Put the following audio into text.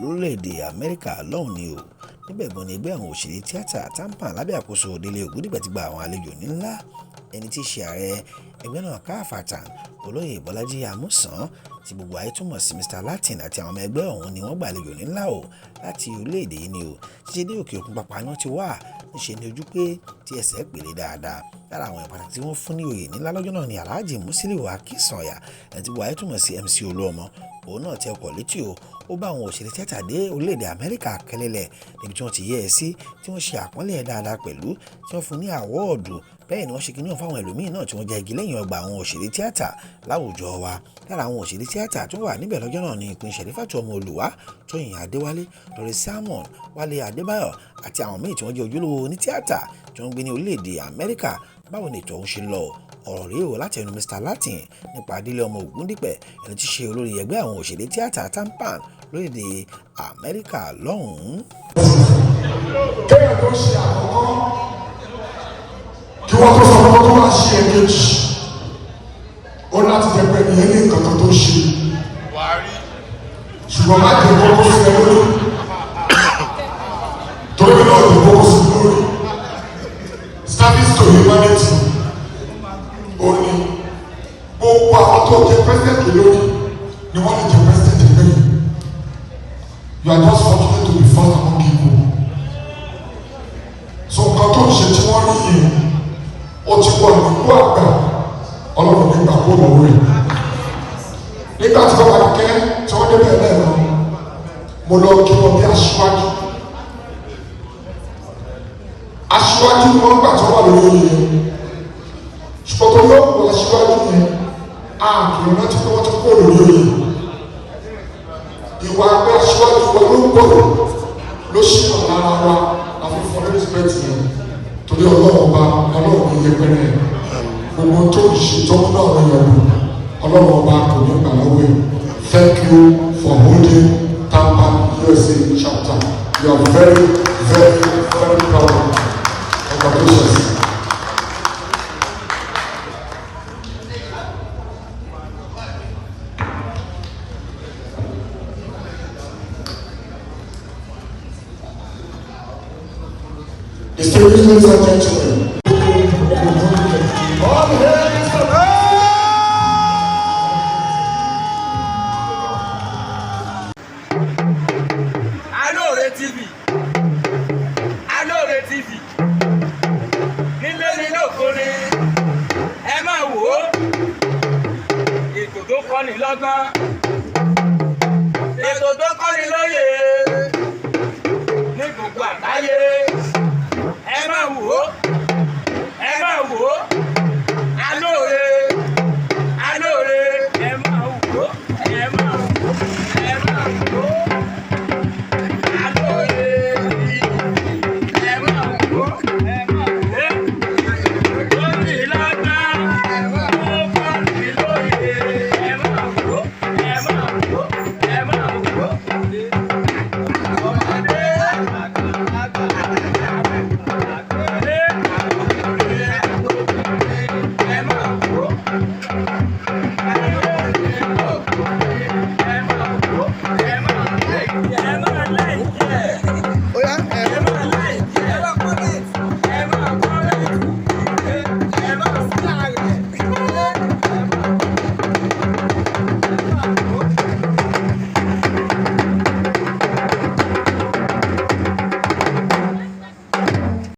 lórílẹ̀‐èdè Amẹ́ríkà lọ́hùn ni o. Níbẹ̀ gan ni ẹgbẹ́ àwọn òṣèré tíátà TAMPAN lábẹ́ àkóso Dele Ògúndípẹ ti gba àwọn àlejò ńlá. Ẹni tí í ṣe ààrẹ ẹgbẹ́ náà káfàtà olóyè Bọ́lájí Amúsàn tí gbogbo ayé túmọ̀ sí Mista Latin àti àwọn ọmọ ẹgbẹ́ ọ̀hún ni wọ́n gba àlejò ńlá o láti orílẹ̀-èdè yìí ni o. Títí dé òkè òkun pàpà náà ti wà níṣe ni ojú pé tí ẹsẹ̀ pèlè dáadáa. Lára àwọn ìpàtàkì tí wọ́n fún ní oyè ńlá lọ́jọ́ náà ni Alhaji Musiliu Akínsànyà ẹni tí gbogbo ayé túmọ̀ sí MC Oluomo. Òun náà tẹ ọkọ̀ létí o. Ó bá àwọn òṣèré tíátà dé orílẹ̀-èdè Amẹ́ríkà kẹlẹ́lẹ̀ níbi tí wọ́n ti yẹ́ ẹ sí tí wọ́n ṣe àpọ́nlé ẹ̀ dáadáa pẹ̀lú tí wọ́n fún ní àwọ́ọ̀dù. Bẹ́ẹ̀ ni wọ́n ṣe kíní fáwọn ẹlòmíín náà tí wọ́n jẹ́ igi lẹ́yìn ọgbà àwọn òṣèré tíátà láwùjọ wa. Lára àwọn òṣèré tíátà tó wà níbẹ̀ lọ́jọ́ náà ni ìpín Ṣẹ̀rífátù ọmọ Olùwá, Tóyìn Adéwálé, Doris Salmon, Wálé Adébáyọ̀ àti àwọn míì tí wọ́n jẹ́ ojúlówó onítíátà tí wọ́n gbé ní orílẹ̀-èdè Amẹ́ríkà. Báwo ni ètò ọ̀hún ṣe lọ? Ọ̀rọ̀ rèé o láti ẹnu Mista Latin nípa Dele ọmọ Ògúndípẹ ẹni tí ṣe olórí ẹgbẹ́ àwọn òṣèré tíátà TAMPAN lórílẹ̀-èdè Amẹ́ríkà lọ́hùn-ún. Kéèyàn tó ṣe àkọ́kọ́ kí wọ́n tó sọ fún tó máa ṣe èkejì ó láti jẹ́ pé ìyẹn ní nǹkan tó ṣe ṣùgbọ́n má jẹ́ kókó sí ẹ lórí torí náà lè kókó sí lórí service to humanity ó ní gbogbo àwọn tó jẹ́ president lórí ni wọ́n lè jẹ́ president lẹ́yìn. You are just fortunate to be first among people. So nǹkan tó ń ṣe tí wọ́n rí yìí ó ti wọ ìlú àgbà ọlọ́run nígbà kó lọ́wọ́ rẹ̀. Nígbà tí wọ́n bá kẹ́ tí wọ́n débẹ̀ lẹ́nu mo lọ kí wọ́n bí aṣíwájú. Aṣíwájú ni wọ́n gbà tí wọ́n wà lórí oyè yẹn. Ṣùgbọ́n tó yóò wọ aṣíwájú yẹn a kì í rántí pé wọ́n ti kó lórí oyè. Ìwà àgbẹ̀ aṣíwájú wa ló ń gbọ́dọ̀ ló ṣì wà lára wa àfi fún respect yẹn torí ọlọ́run ní yẹpẹrẹ gbogbo tó ń ṣe tó ń náà yẹn lò ọlọ́run ọba kò ní gbà lọ́wọ́ ẹ̀. Thank you for holding TAMPAN USA chapter. You are very very very proud. Congratulations. Ladies and gentlemen, all hands up. Alore TV. Alore TV. Nílé nílé òkúni, ẹ máa wò ó. Ètò tó kọ́ni lọ́gbọ́n. Ètò tó